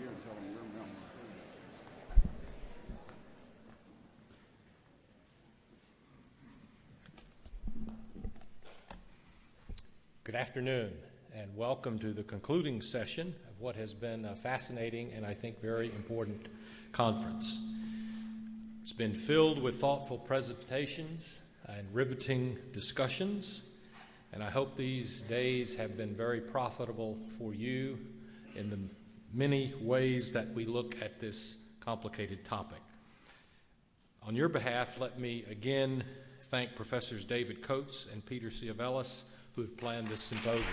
you and tell them we're Mel Martinez. Good afternoon, and welcome to the concluding session of what has been a fascinating and I think very important conference. It's been filled with thoughtful presentations and riveting discussions, and I hope these days have been very profitable for you in the many ways that we look at this complicated topic. On your behalf, let me again thank Professors David Coates and Peter Ciavellis who have planned this symposium.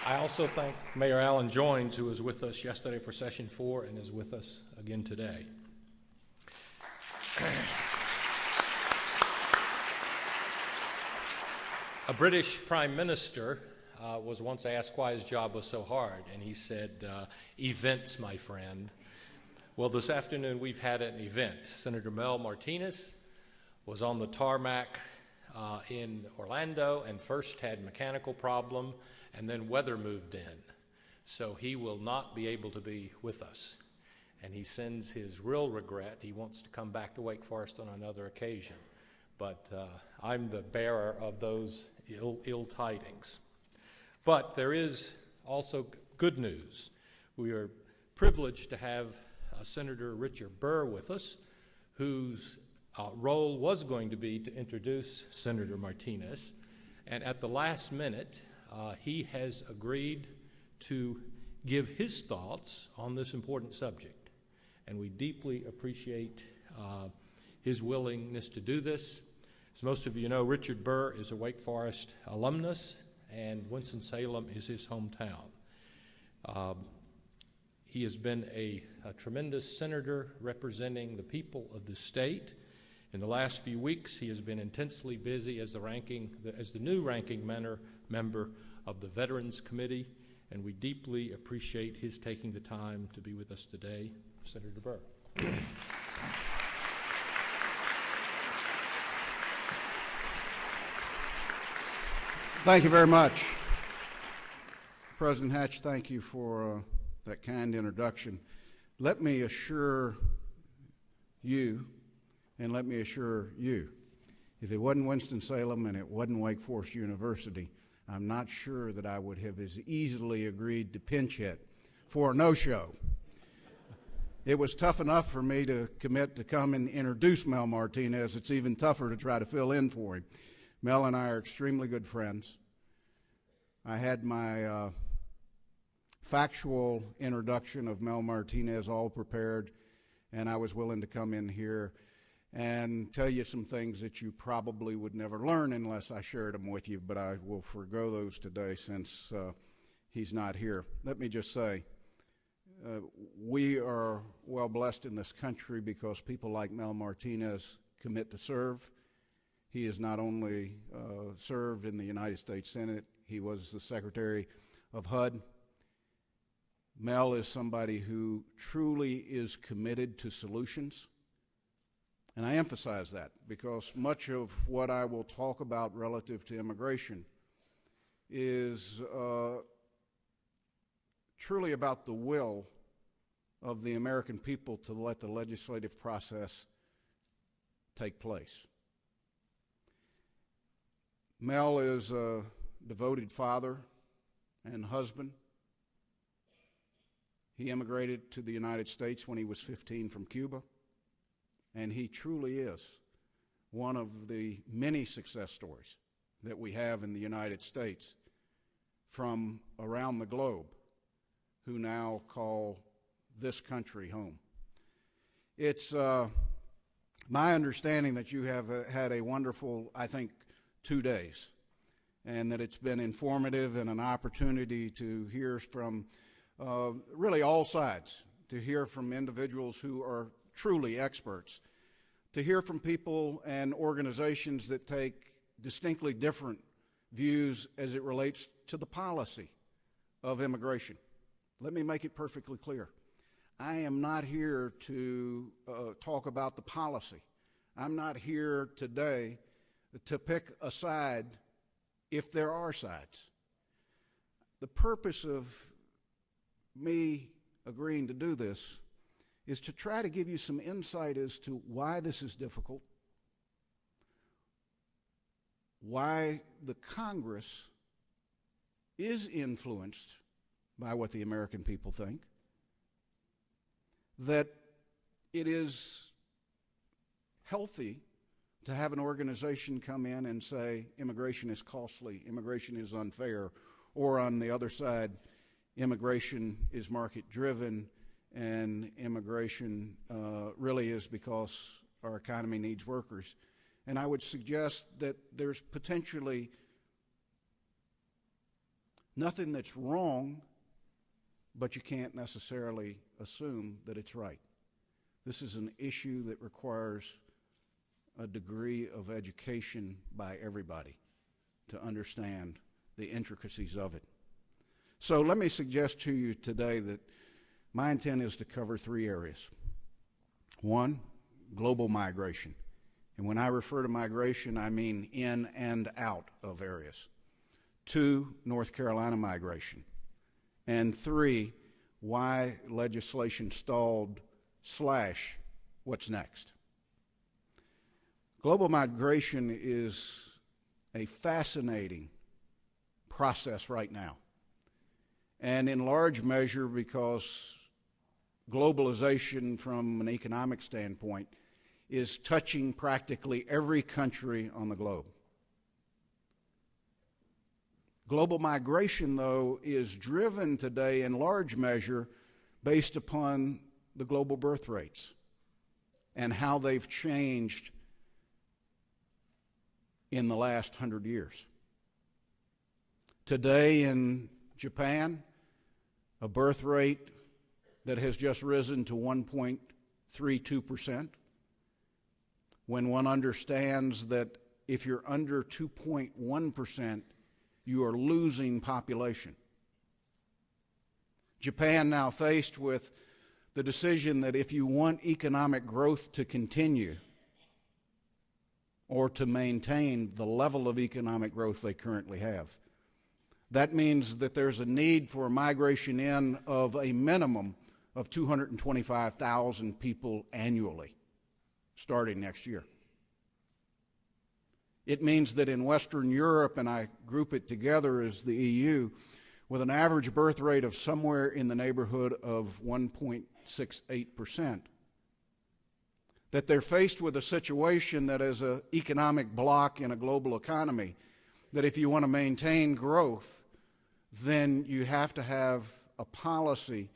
I also thank Mayor Alan Joines, who was with us yesterday for Session 4 and is with us again today. A British Prime Minister was once asked why his job was so hard, and he said, events, my friend. Well, this afternoon we've had an event. Senator Mel Martinez was on the tarmac in Orlando and first had a mechanical problem and then weather moved in. So he will not be able to be with us. And he sends his real regret. He wants to come back to Wake Forest on another occasion. But I'm the bearer of those ill tidings. But there is also good news. We are privileged to have Senator Richard Burr with us, whose role was going to be to introduce Senator Martinez. And at the last minute, he has agreed to give his thoughts on this important subject. And we deeply appreciate his willingness to do this. As most of you know, Richard Burr is a Wake Forest alumnus, and Winston-Salem is his hometown. He has been a tremendous senator representing the people of the state. In the last few weeks, he has been intensely busy as the new ranking member of the Veterans Committee, and we deeply appreciate his taking the time to be with us today. Senator Burr. Thank you very much. President Hatch, thank you for that kind introduction. Let me assure you, and let me assure you, if it wasn't Winston-Salem and it wasn't Wake Forest University, I'm not sure that I would have as easily agreed to pinch hit for a no-show. It was tough enough for me to commit to come and introduce Mel Martinez. It's even tougher to try to fill in for him. Mel and I are extremely good friends. I had my factual introduction of Mel Martinez all prepared, and I was willing to come in here and tell you some things that you probably would never learn unless I shared them with you, but I will forego those today since he's not here. Let me just say, we are well blessed in this country because people like Mel Martinez commit to serve. He has not only served in the United States Senate, he was the Secretary of HUD. Mel is somebody who truly is committed to solutions. And I emphasize that because much of what I will talk about relative to immigration is truly about the will of the American people to let the legislative process take place. Mel is a devoted father and husband. He immigrated to the United States when he was 15 from Cuba, and he truly is one of the many success stories that we have in the United States from around the globe who now call this country home. It's my understanding that you have had a wonderful, I think, 2 days, and that it's been informative and an opportunity to hear from really all sides, to hear from individuals who are truly experts, to hear from people and organizations that take distinctly different views as it relates to the policy of immigration. Let me make it perfectly clear. I am not here to talk about the policy. I'm not here today to pick a side if there are sides. The purpose of me agreeing to do this is to try to give you some insight as to why this is difficult, why the Congress is influenced by what the American people think, that it is healthy to have an organization come in and say immigration is costly, immigration is unfair, or on the other side, immigration is market-driven, and immigration really is because our economy needs workers. And I would suggest that there's potentially nothing that's wrong, but you can't necessarily assume that it's right. This is an issue that requires a degree of education by everybody to understand the intricacies of it. So let me suggest to you today that my intent is to cover three areas. One, global migration. And when I refer to migration, I mean in and out of areas. Two, North Carolina migration. And three, why legislation stalled / what's next. Global migration is a fascinating process right now. And in large measure because globalization from an economic standpoint is touching practically every country on the globe. Global migration, though, is driven today in large measure based upon the global birth rates and how they've changed in the last 100 years. Today in Japan, a birth rate that has just risen to 1.32%. When one understands that if you're under 2.1%, you are losing population. Japan now faced with the decision that if you want economic growth to continue or to maintain the level of economic growth they currently have, that means that there's a need for a migration in of a minimum of 225,000 people annually, starting next year. It means that in Western Europe, and I group it together as the EU, with an average birth rate of somewhere in the neighborhood of 1.68%, that they're faced with a situation that as an economic bloc in a global economy, that if you want to maintain growth, then you have to have a policy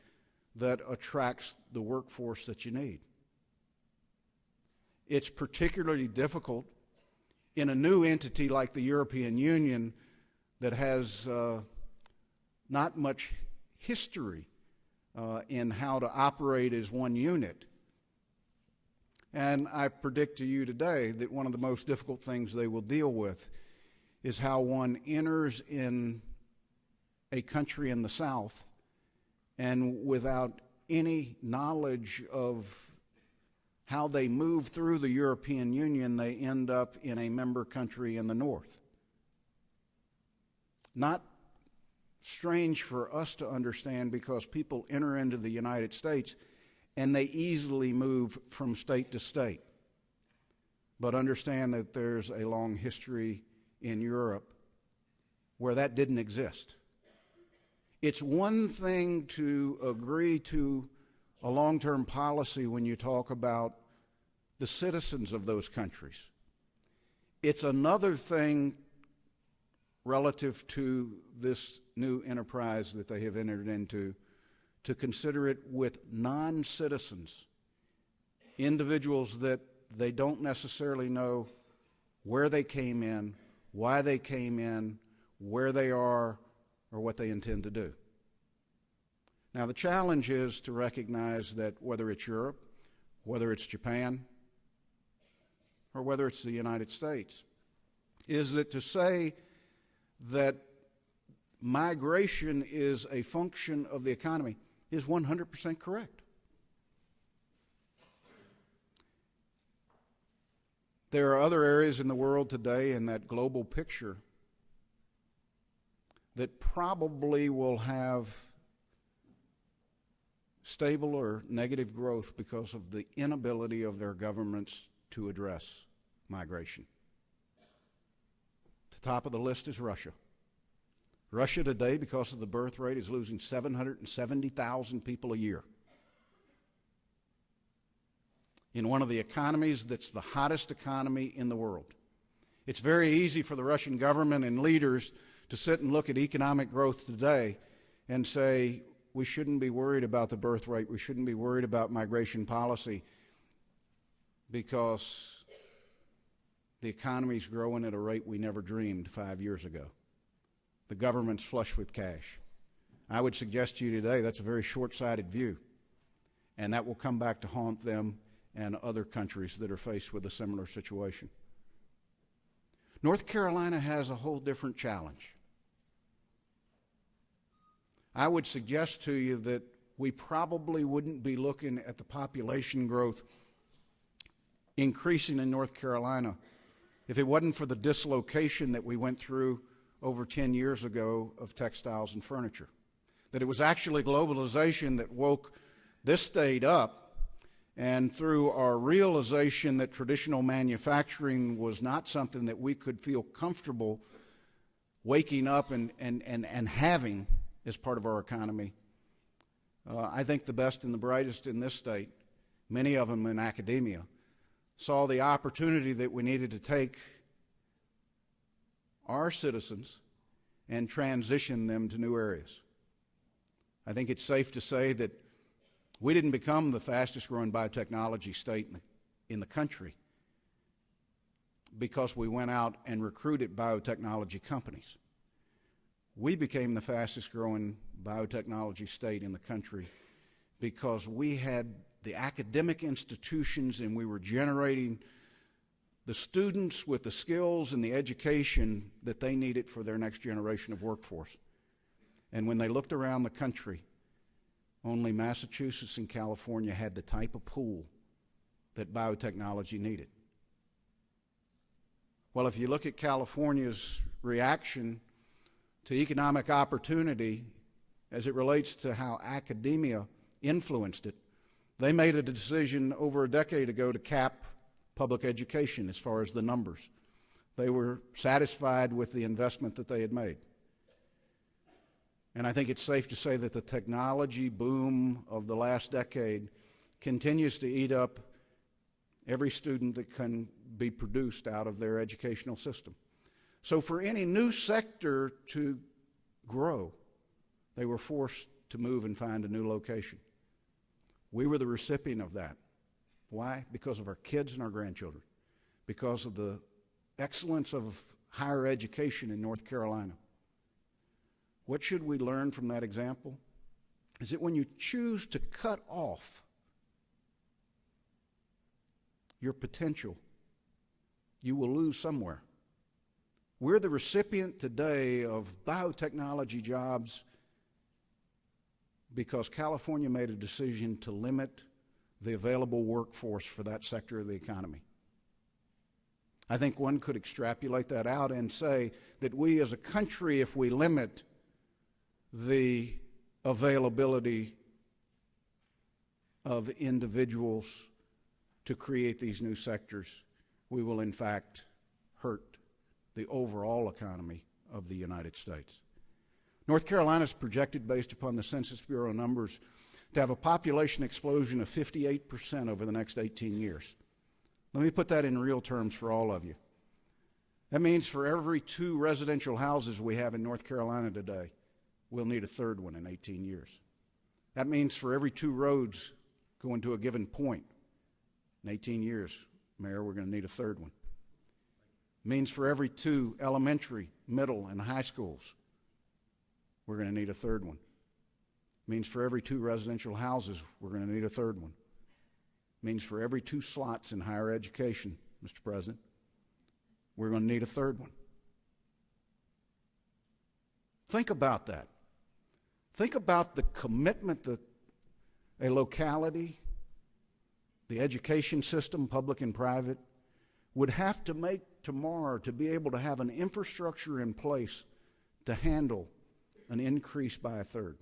that attracts the workforce that you need. It's particularly difficult in a new entity like the European Union that has not much history in how to operate as one unit. And I predict to you today that one of the most difficult things they will deal with is how one enters in a country in the South and without any knowledge of how they move through the European Union, they end up in a member country in the North. Not strange for us to understand because people enter into the United States and they easily move from state to state. But understand that there's a long history in Europe where that didn't exist. It's one thing to agree to a long-term policy when you talk about the citizens of those countries. It's another thing relative to this new enterprise that they have entered into to consider it with non-citizens, individuals that they don't necessarily know where they came in, why they came in, where they are, or what they intend to do. Now, the challenge is to recognize that whether it's Europe, whether it's Japan, or whether it's the United States, is that to say that migration is a function of the economy is 100% correct. There are other areas in the world today in that global picture that probably will have stable or negative growth because of the inability of their governments to address migration. The top of the list is Russia. Russia today, because of the birth rate, is losing 770,000 people a year. In one of the economies that's the hottest economy in the world. It's very easy for the Russian government and leaders to sit and look at economic growth today and say, we shouldn't be worried about the birth rate, we shouldn't be worried about migration policy because the economy's growing at a rate we never dreamed 5 years ago. The government's flush with cash. I would suggest to you today that's a very short-sighted view, and that will come back to haunt them and other countries that are faced with a similar situation. North Carolina has a whole different challenge. I would suggest to you that we probably wouldn't be looking at the population growth increasing in North Carolina if it wasn't for the dislocation that we went through over 10 years ago of textiles and furniture. That it was actually globalization that woke this state up, and through our realization that traditional manufacturing was not something that we could feel comfortable waking up and having as part of our economy, I think the best and the brightest in this state, many of them in academia, saw the opportunity that we needed to take our citizens and transition them to new areas. I think it's safe to say that we didn't become the fastest growing biotechnology state in the country because we went out and recruited biotechnology companies. We became the fastest growing biotechnology state in the country because we had the academic institutions and we were generating the students with the skills and the education that they needed for their next generation of workforce. And when they looked around the country, only Massachusetts and California had the type of pool that biotechnology needed. Well, if you look at California's reaction to economic opportunity as it relates to how academia influenced it, they made a decision over a decade ago to cap public education as far as the numbers. They were satisfied with the investment that they had made. And I think it's safe to say that the technology boom of the last decade continues to eat up every student that can be produced out of their educational system. So for any new sector to grow, they were forced to move and find a new location. We were the recipient of that. Why? Because of our kids and our grandchildren, because of the excellence of higher education in North Carolina. What should we learn from that example? Is that when you choose to cut off your potential, you will lose somewhere. We're the recipient today of biotechnology jobs because California made a decision to limit the available workforce for that sector of the economy. I think one could extrapolate that out and say that we as a country, if we limit the availability of individuals to create these new sectors, we will in fact hurt the overall economy of the United States. North Carolina is projected, based upon the Census Bureau numbers, to have a population explosion of 58% over the next 18 years. Let me put that in real terms for all of you. That means for every 2 residential houses we have in North Carolina today, we'll need a third one in 18 years. That means for every 2 roads going to a given point in 18 years, Mayor, we're going to need a third one. It means for every 2 elementary, middle, and high schools, we're going to need a third one. It means for every 2 residential houses, we're going to need a third one. It means for every 2 slots in higher education, Mr. President, we're going to need a third one. Think about that. Think about the commitment that a locality, the education system, public and private, would have to make tomorrow to be able to have an infrastructure in place to handle an increase by a third.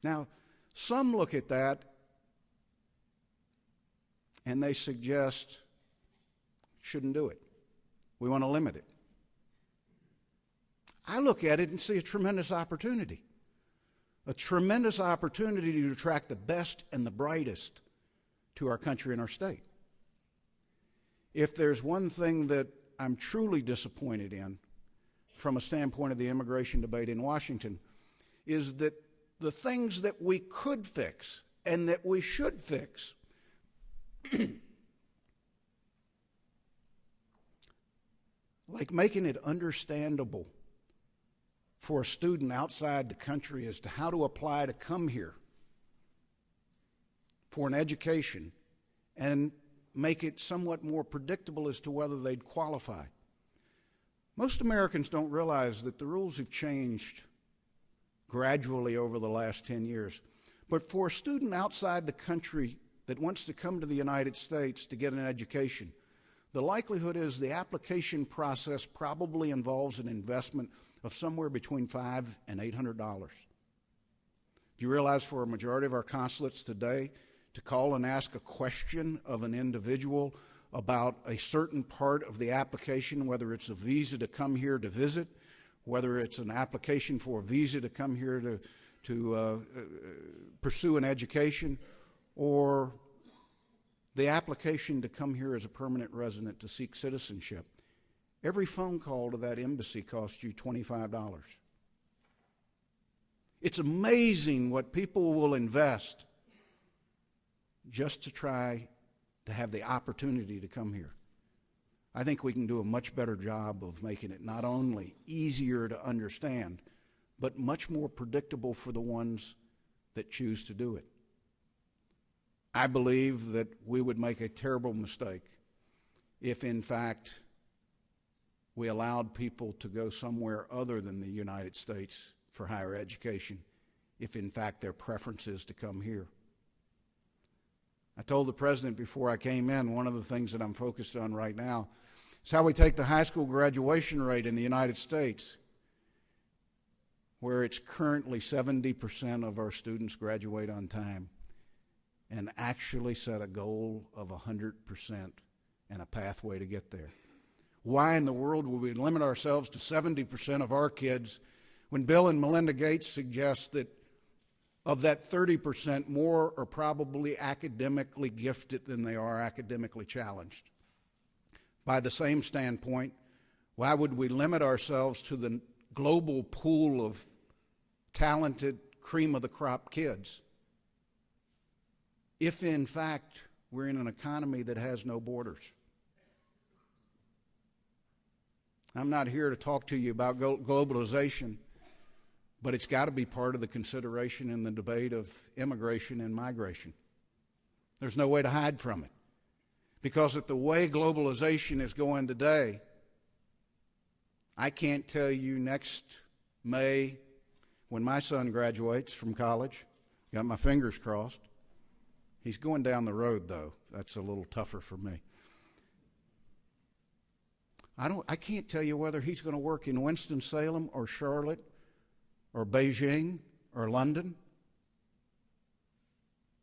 Now, some look at that and they suggest shouldn't do it. We want to limit it. I look at it and see a tremendous opportunity to attract the best and the brightest to our country and our state. If there's one thing that I'm truly disappointed in from a standpoint of the immigration debate in Washington is that the things that we could fix and that we should fix like making it understandable for a student outside the country as to how to apply to come here for an education and make it somewhat more predictable as to whether they'd qualify. Most Americans don't realize that the rules have changed gradually over the last 10 years. But for a student outside the country that wants to come to the United States to get an education, the likelihood is the application process probably involves an investment of somewhere between $500 and $800. Do you realize for a majority of our consulates today, to call and ask a question of an individual about a certain part of the application, whether it's a visa to come here to visit, whether it's an application for a visa to come here to pursue an education, or the application to come here as a permanent resident to seek citizenship, every phone call to that embassy costs you $25. It's amazing what people will invest just to try to have the opportunity to come here. I think we can do a much better job of making it not only easier to understand, but much more predictable for the ones that choose to do it. I believe that we would make a terrible mistake if, in fact, we allowed people to go somewhere other than the United States for higher education, if, in fact, their preference is to come here. I told the President before I came in, one of the things that I'm focused on right now is how we take the high school graduation rate in the United States, where it's currently 70% of our students graduate on time, and actually set a goal of 100% and a pathway to get there. Why in the world would we limit ourselves to 70% of our kids when Bill and Melinda Gates suggest that of that 30%, more are probably academically gifted than they are academically challenged? By the same standpoint, why would we limit ourselves to the global pool of talented, cream-of-the-crop kids if, in fact, we're in an economy that has no borders? I'm not here to talk to you about globalization, but it's got to be part of the consideration in the debate of immigration and migration. There's no way to hide from it. Because at the way globalization is going today, I can't tell you next May when my son graduates from college, got my fingers crossed. He's going down the road, though. That's a little tougher for me. I can't tell you whether he's going to work in Winston-Salem or Charlotte or Beijing or London.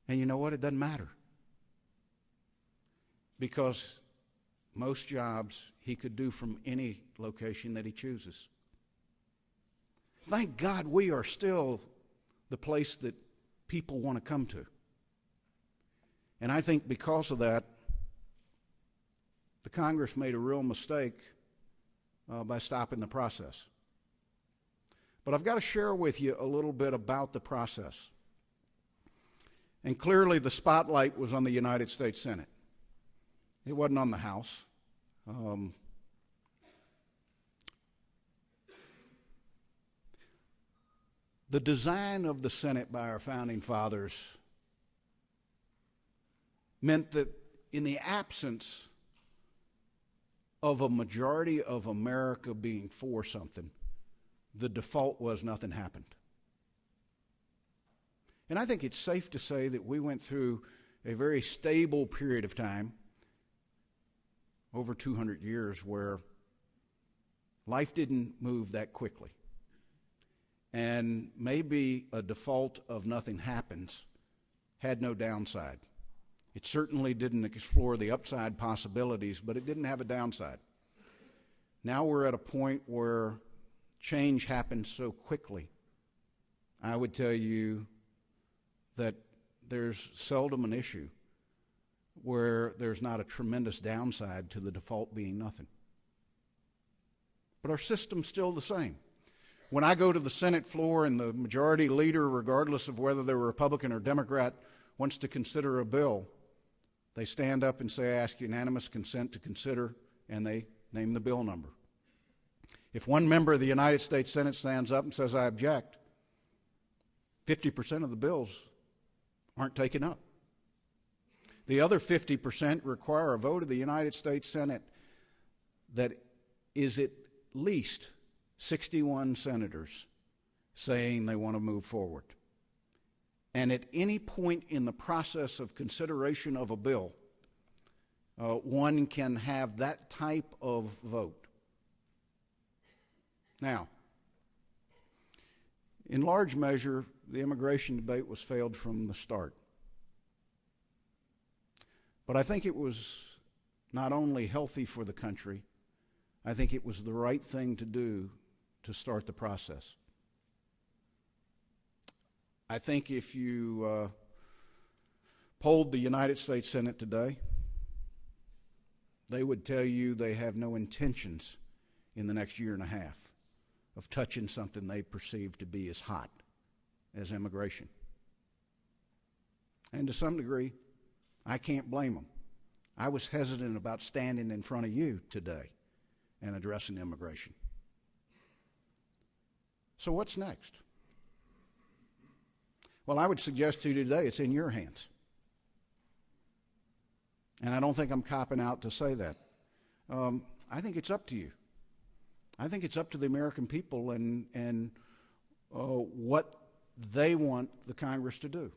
And you know what? It doesn't matter. Because most jobs he could do from any location that he chooses. Thank God we are still the place that people want to come to. And I think because of that, the Congress made a real mistake by stopping the process. But I've got to share with you a little bit about the process. And clearly the spotlight was on the United States Senate. It wasn't on the House. The design of the Senate by our founding fathers meant that in the absence of a majority of America being for something, the default was nothing happened. And I think it's safe to say that we went through a very stable period of time over 200 years where life didn't move that quickly. And maybe a default of nothing happens had no downside. It certainly didn't explore the upside possibilities, but it didn't have a downside. Now we're at a point where change happens so quickly. I would tell you that there's seldom an issue where there's not a tremendous downside to the default being nothing. But our system's still the same. When I go to the Senate floor and the majority leader, regardless of whether they're Republican or Democrat, wants to consider a bill, they stand up and say, I ask unanimous consent to consider, and they name the bill number. If one member of the United States Senate stands up and says, I object, 50% of the bills aren't taken up. The other 50% require a vote of the United States Senate that is at least 61 senators saying they want to move forward. And at any point in the process of consideration of a bill, one can have that type of vote. Now, in large measure, the immigration debate was failed from the start. But I think it was not only healthy for the country, I think it was the right thing to do to start the process. I think if you polled the United States Senate today, they would tell you they have no intentions in the next year and a half of touching something they perceive to be as hot as immigration. And to some degree, I can't blame them. I was hesitant about standing in front of you today and addressing immigration. So what's next? Well, I would suggest to you today it's in your hands. And I don't think I'm copping out to say that. I think it's up to you. I think it's up to the American people and what they want the Congress to do.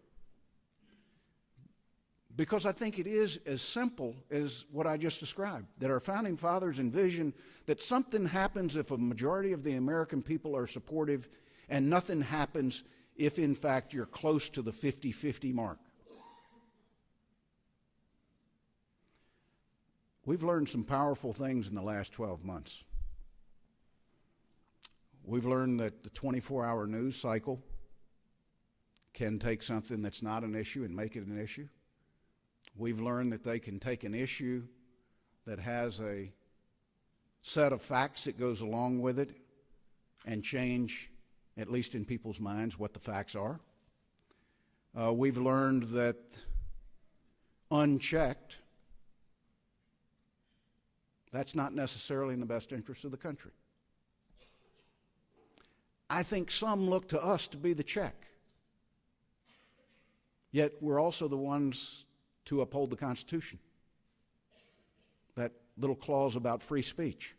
Because I think it is as simple as what I just described, that our founding fathers envisioned that something happens if a majority of the American people are supportive, and nothing happens if, in fact, you're close to the 50-50 mark. We've learned some powerful things in the last 12 months. We've learned that the 24-hour news cycle can take something that's not an issue and make it an issue. We've learned that they can take an issue that has a set of facts that goes along with it and change, at least in people's minds, what the facts are. We've learned that unchecked, that's not necessarily in the best interest of the country. I think some look to us to be the check. Yet we're also the ones to uphold the Constitution. That little clause about free speech.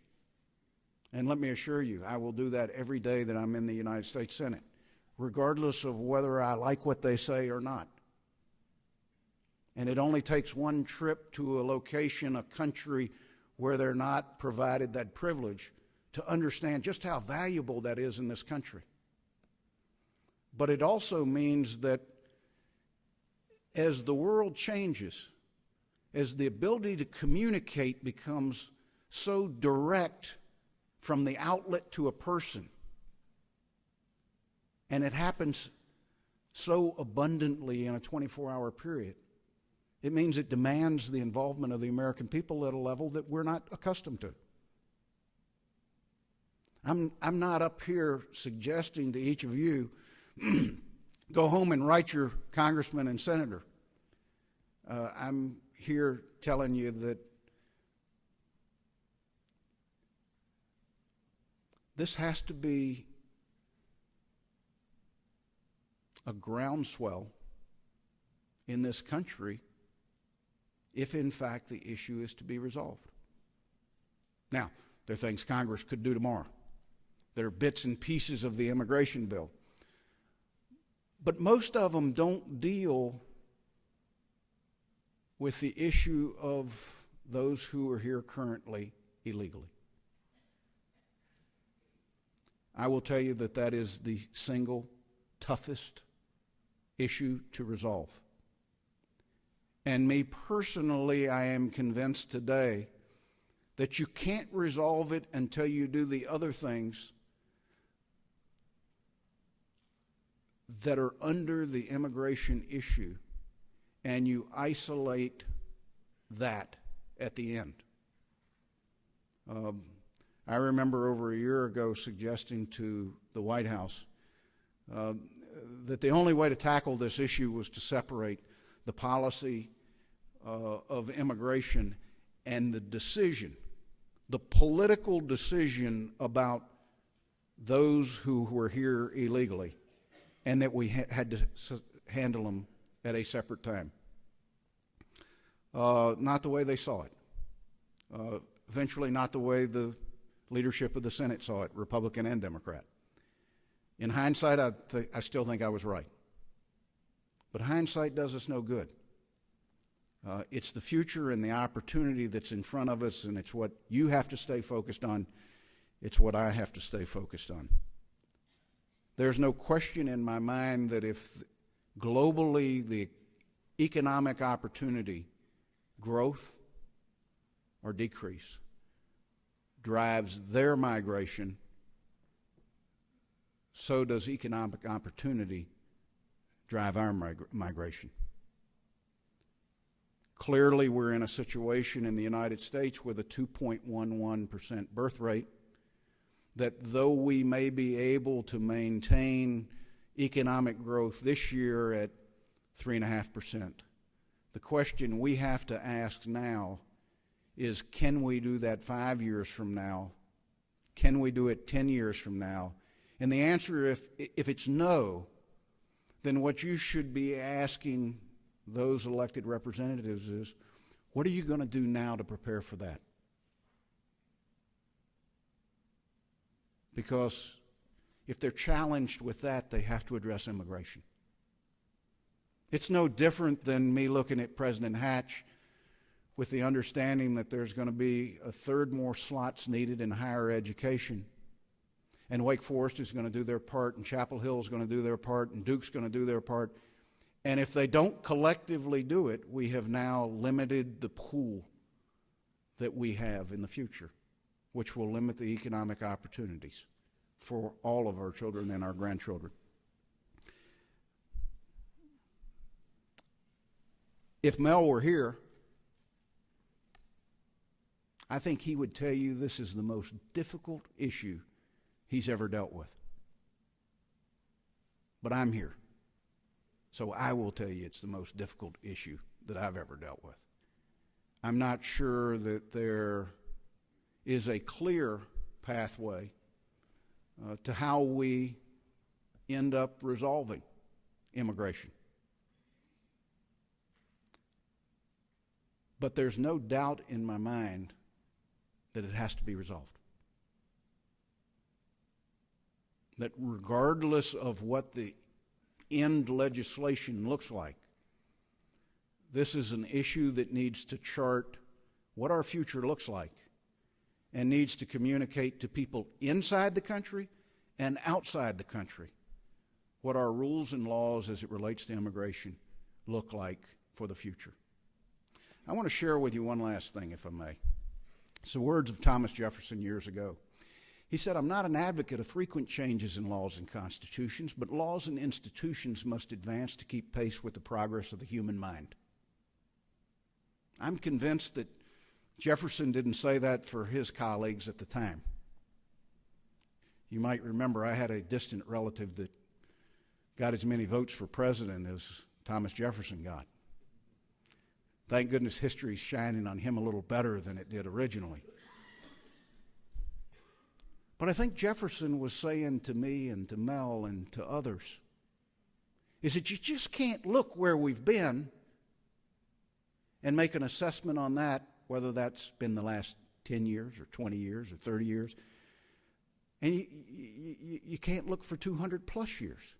And let me assure you, I will do that every day that I'm in the United States Senate, regardless of whether I like what they say or not. And it only takes one trip to a location, a country where they're not provided that privilege to understand just how valuable that is in this country. But it also means that as the world changes, as the ability to communicate becomes so direct from the outlet to a person, and it happens so abundantly in a 24-hour period, it means it demands the involvement of the American people at a level that we're not accustomed to. I'm not up here suggesting to each of you, go home and write your congressman and senator. I'm here telling you that this has to be a groundswell in this country if, in fact, the issue is to be resolved. Now, there are things Congress could do tomorrow. There are bits and pieces of the immigration bill. But most of them don't deal with the issue of those who are here currently illegally. I will tell you that that is the single toughest issue to resolve. And me personally, I am convinced today that you can't resolve it until you do the other things that are under the immigration issue, and you isolate that at the end. I remember over a year ago suggesting to the White House that the only way to tackle this issue was to separate the policy of immigration and the decision, the political decision about those who were here illegally, and that we had to handle them at a separate time. Not the way they saw it. Eventually not the way the leadership of the Senate saw it, Republican and Democrat. In hindsight, I still think I was right. But hindsight does us no good. It's the future and the opportunity that's in front of us, and it's what you have to stay focused on. It's what I have to stay focused on. There's no question in my mind that if globally the economic opportunity, growth or decrease, drives their migration, so does economic opportunity drive our migration. Clearly, we're in a situation in the United States with a 2.11% birth rate, that though we may be able to maintain economic growth this year at 3.5%, the question we have to ask now is, can we do that 5 years from now? Can we do it 10 years from now? And the answer, if it's no, then what you should be asking those elected representatives is, what are you going to do now to prepare for that? Because if they're challenged with that, they have to address immigration. It's no different than me looking at President Hatch with the understanding that there's going to be a third more slots needed in higher education. And Wake Forest is going to do their part, and Chapel Hill is going to do their part, and Duke's going to do their part. And if they don't collectively do it, we have now limited the pool that we have in the future, which will limit the economic opportunities for all of our children and our grandchildren. If Mel were here, I think he would tell you this is the most difficult issue he's ever dealt with. But I'm here, so I will tell you it's the most difficult issue that I've ever dealt with. I'm not sure that there is a clear pathway to how we end up resolving immigration. But there's no doubt in my mind that it has to be resolved. That regardless of what the end legislation looks like, this is an issue that needs to chart what our future looks like and needs to communicate to people inside the country and outside the country what our rules and laws as it relates to immigration look like for the future. I want to share with you one last thing, if I may. It's the words of Thomas Jefferson years ago. He said, "I'm not an advocate of frequent changes in laws and constitutions, but laws and institutions must advance to keep pace with the progress of the human mind." I'm convinced that Jefferson didn't say that for his colleagues at the time. You might remember I had a distant relative that got as many votes for president as Thomas Jefferson got. Thank goodness history's shining on him a little better than it did originally. But I think Jefferson was saying to me and to Mel and to others is that you just can't look where we've been and make an assessment on that, whether that's been the last 10 years or 20 years or 30 years. And you can't look for 200 plus years.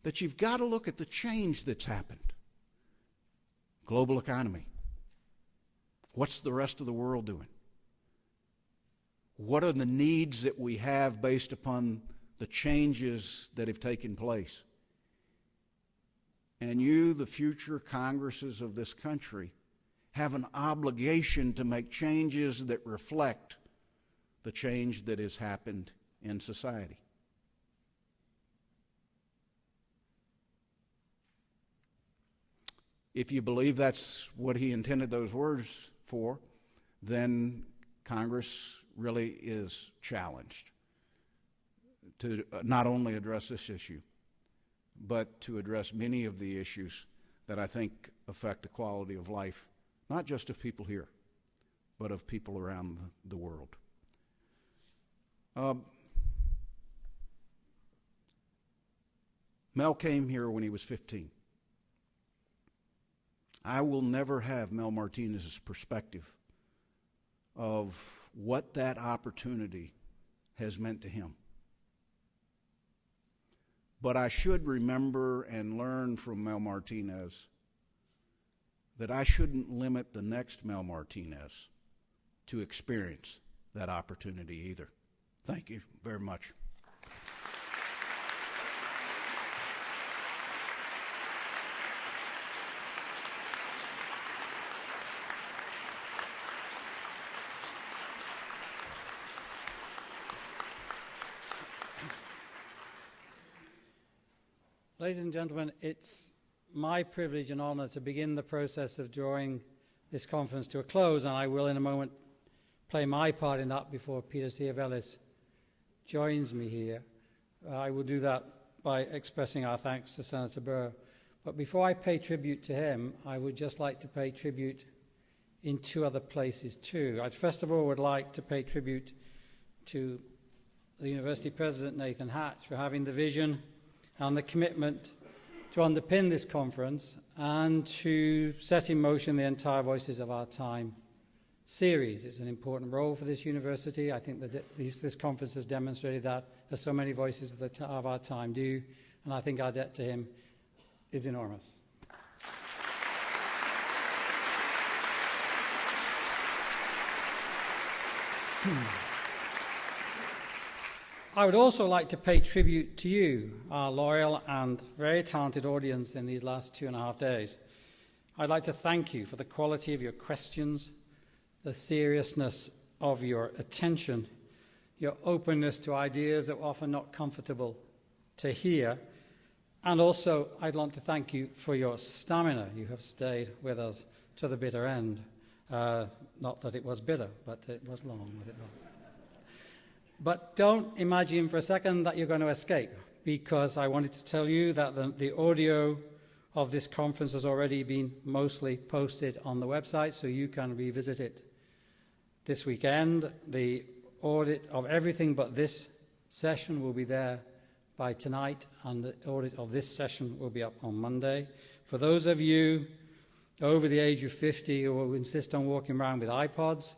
That you've got to look at the change that's happened. Global economy, What's the rest of the world doing? What are the needs that we have based upon the changes that have taken place? And you, the future Congresses of this country, have an obligation to make changes that reflect the change that has happened in society. If you believe that's what he intended those words for, then Congress really is challenged to not only address this issue, but to address many of the issues that I think affect the quality of life, not just of people here, but of people around the world. Mel came here when he was 15. I will never have Mel Martinez's perspective of what that opportunity has meant to him. But I should remember and learn from Mel Martinez that I shouldn't limit the next Mel Martinez to experience that opportunity either. Thank you very much. Ladies and gentlemen, it's my privilege and honor to begin the process of drawing this conference to a close, and I will in a moment play my part in that before Peter Ciavellis joins me here. I will do that by expressing our thanks to Senator Burr. But before I pay tribute to him, I would just like to pay tribute in two other places too. I first of all would like to pay tribute to the University President Nathan Hatch for having the vision and the commitment to underpin this conference and to set in motion the entire Voices of Our Time series. It's an important role for this university. I think that this conference has demonstrated that, as so many voices of our time do, and I think our debt to him is enormous. I would also like to pay tribute to you, our loyal and very talented audience in these last 2.5 days. I'd like to thank you for the quality of your questions, the seriousness of your attention, your openness to ideas that were often not comfortable to hear, and also I'd like to thank you for your stamina. You have stayed with us to the bitter end. Not that it was bitter, but it was long, was it not? But don't imagine for a second that you're going to escape, because I wanted to tell you that the audio of this conference has already been mostly posted on the website, so you can revisit it this weekend. The audit of everything but this session will be there by tonight, and the audit of this session will be up on Monday. For those of you over the age of 50 who insist on walking around with iPods,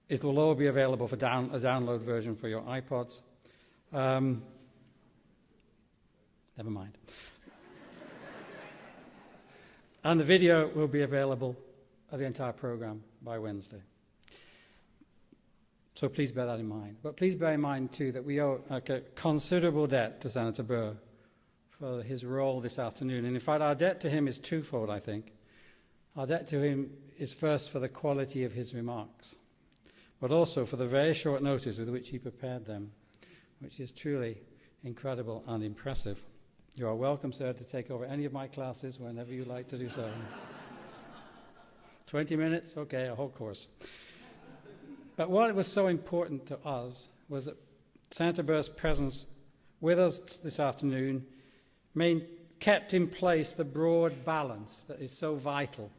it will all be available for a download version for your iPods. Never mind. And the video will be available of the entire program by Wednesday. So please bear that in mind. But please bear in mind, too, that we owe a considerable debt to Senator Burr for his role this afternoon. And in fact, our debt to him is twofold, I think. Our debt to him is first for the quality of his remarks, but also for the very short notice with which he prepared them, which is truly incredible and impressive. You are welcome, sir, to take over any of my classes whenever you like to do so. 20 minutes? Okay, a whole course. But what was so important to us was that Senator Burr's presence with us this afternoon kept in place the broad balance that is so vital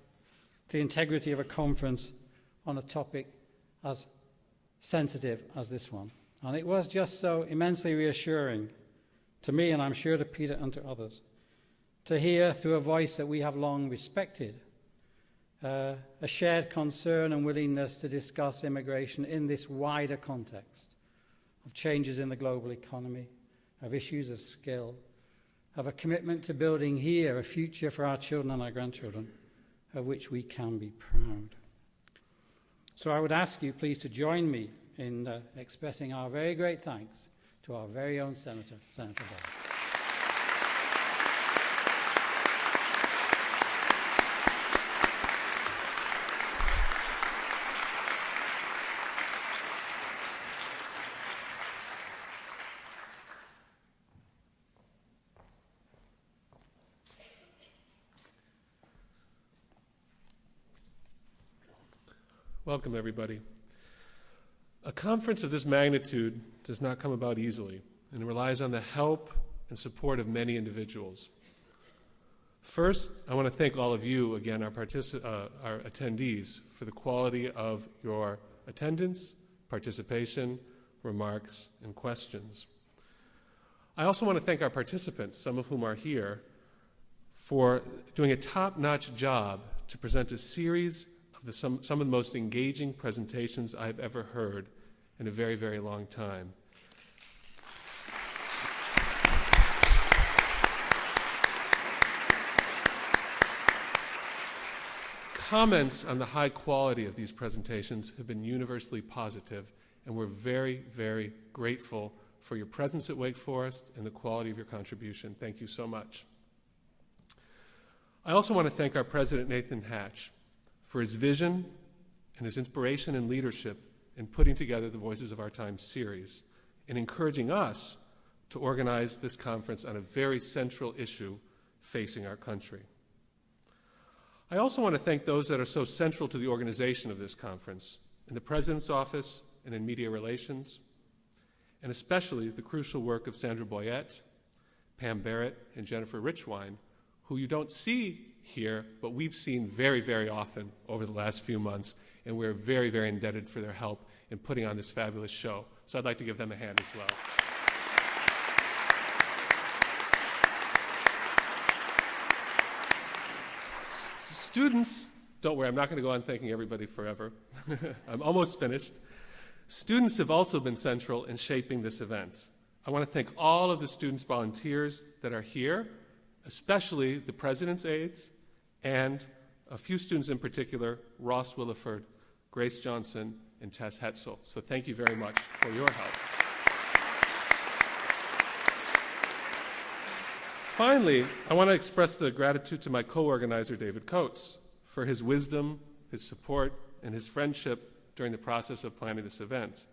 to the integrity of a conference on a topic as sensitive as this one. And it was just so immensely reassuring to me, and I'm sure to Peter and to others, to hear through a voice that we have long respected, a shared concern and willingness to discuss immigration in this wider context of changes in the global economy, of issues of skill, of a commitment to building here a future for our children and our grandchildren, of which we can be proud. So I would ask you please to join me in expressing our very great thanks to our very own Senator Burr. Welcome, everybody. A conference of this magnitude does not come about easily, and it relies on the help and support of many individuals. First, I want to thank all of you, again, our attendees, for the quality of your attendance, participation, remarks, and questions. I also want to thank our participants, some of whom are here, for doing a top-notch job to present a series of some of the most engaging presentations I've ever heard in a very, very long time. Comments on the high quality of these presentations have been universally positive, and we're very, very grateful for your presence at Wake Forest and the quality of your contribution. Thank you so much. I also want to thank our president, Nathan Hatch, for his vision and his inspiration and leadership in putting together the Voices of Our Time series and encouraging us to organize this conference on a very central issue facing our country. I also want to thank those that are so central to the organization of this conference, in the President's office and in media relations, and especially the crucial work of Sandra Boyette, Pam Barrett, and Jennifer Richwine, who you don't see here, but we've seen very, very often over the last few months, and we're very, very indebted for their help in putting on this fabulous show. So I'd like to give them a hand as well. Students, don't worry, I'm not going to go on thanking everybody forever. I'm almost finished. Students have also been central in shaping this event. I want to thank all of the students volunteers that are here, especially the president's aides, and a few students in particular, Ross Williford, Grace Johnson, and Tess Hetzel. So thank you very much for your help. Finally, I want to express the gratitude to my co-organizer, David Coates, for his wisdom, his support, and his friendship during the process of planning this event.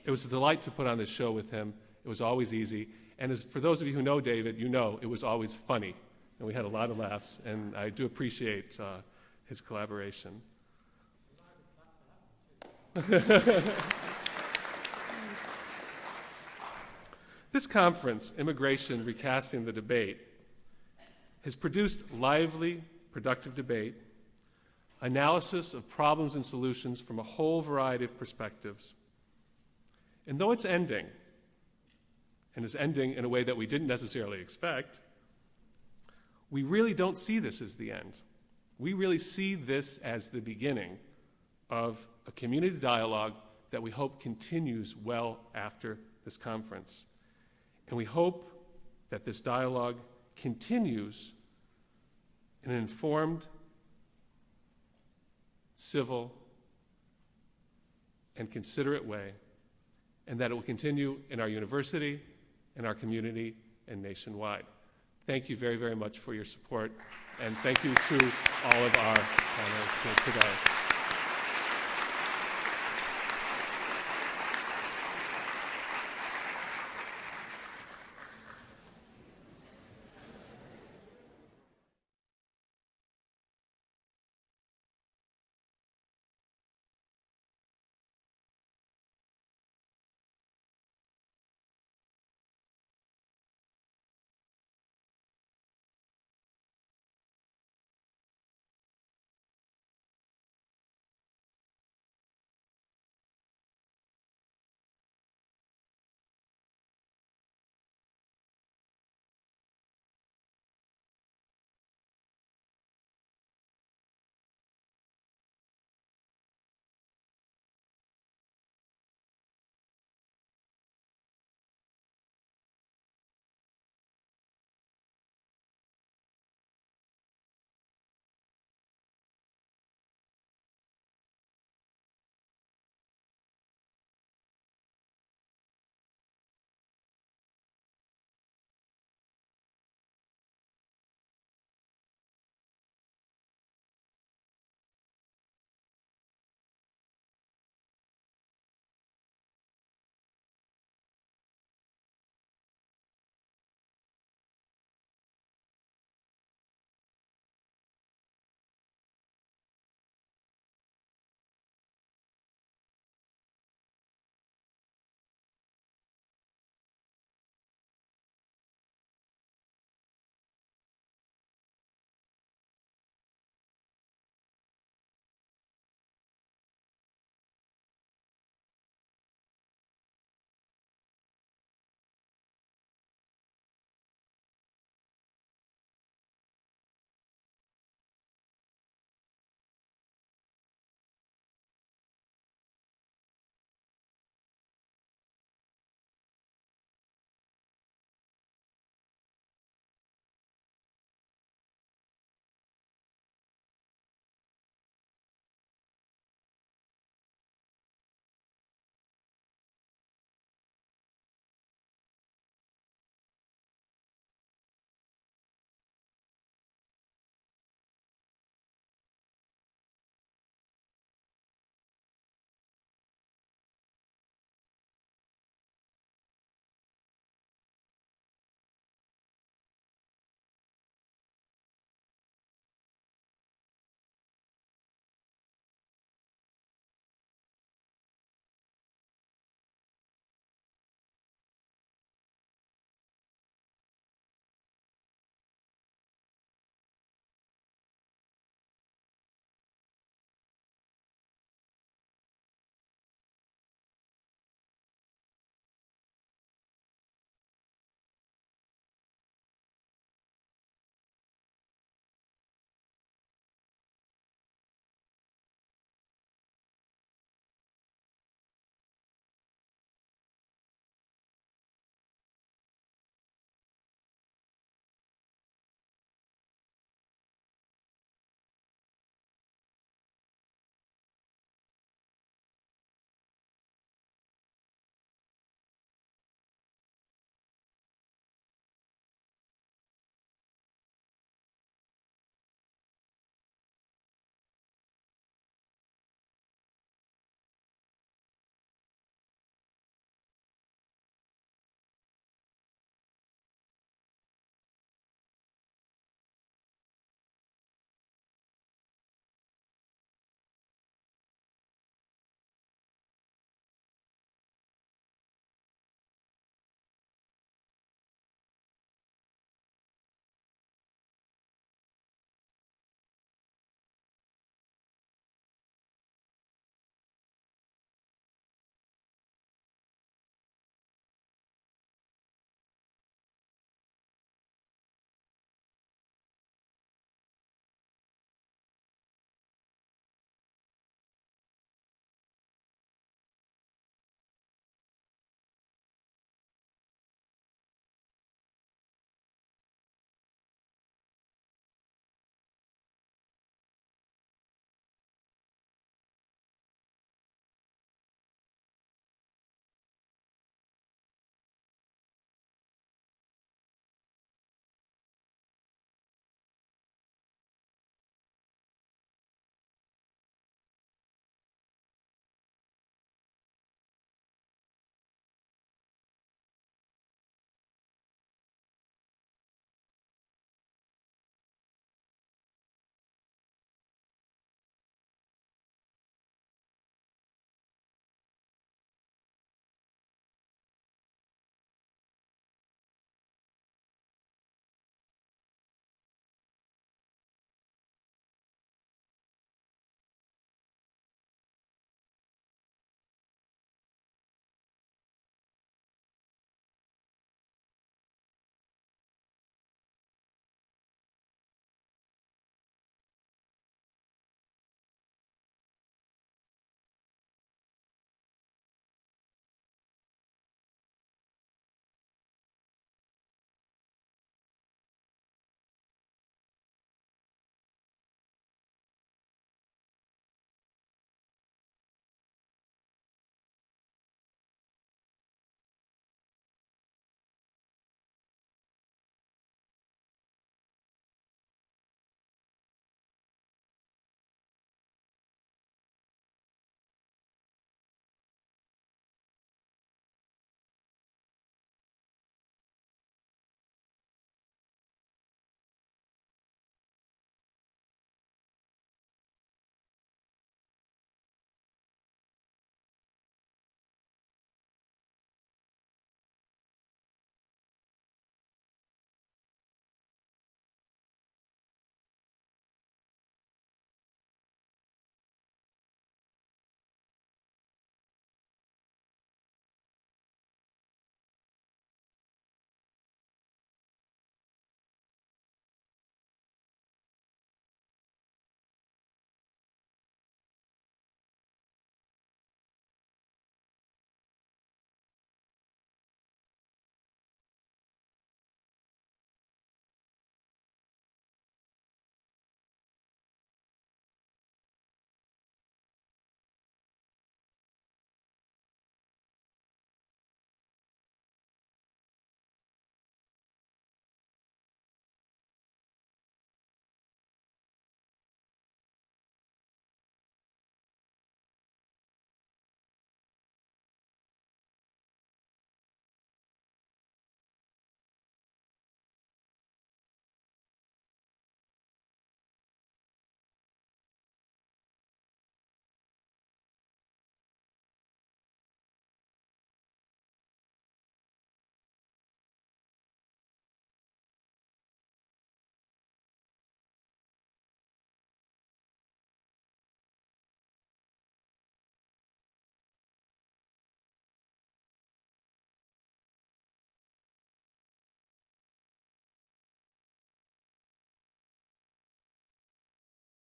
It was a delight to put on this show with him. It was always easy. And for those of you who know David, you know it was always funny. And we had a lot of laughs, and I do appreciate his collaboration. This conference, Immigration, Recasting the Debate, has produced lively, productive debate, analysis of problems and solutions from a whole variety of perspectives. And though it's ending, and is ending in a way that we didn't necessarily expect, we really don't see this as the end. We really see this as the beginning of a community dialogue that we hope continues well after this conference. And we hope that this dialogue continues in an informed, civil, and considerate way, and that it will continue in our university, in our community, and nationwide. Thank you very, very much for your support, and thank you to all of our panelists here today.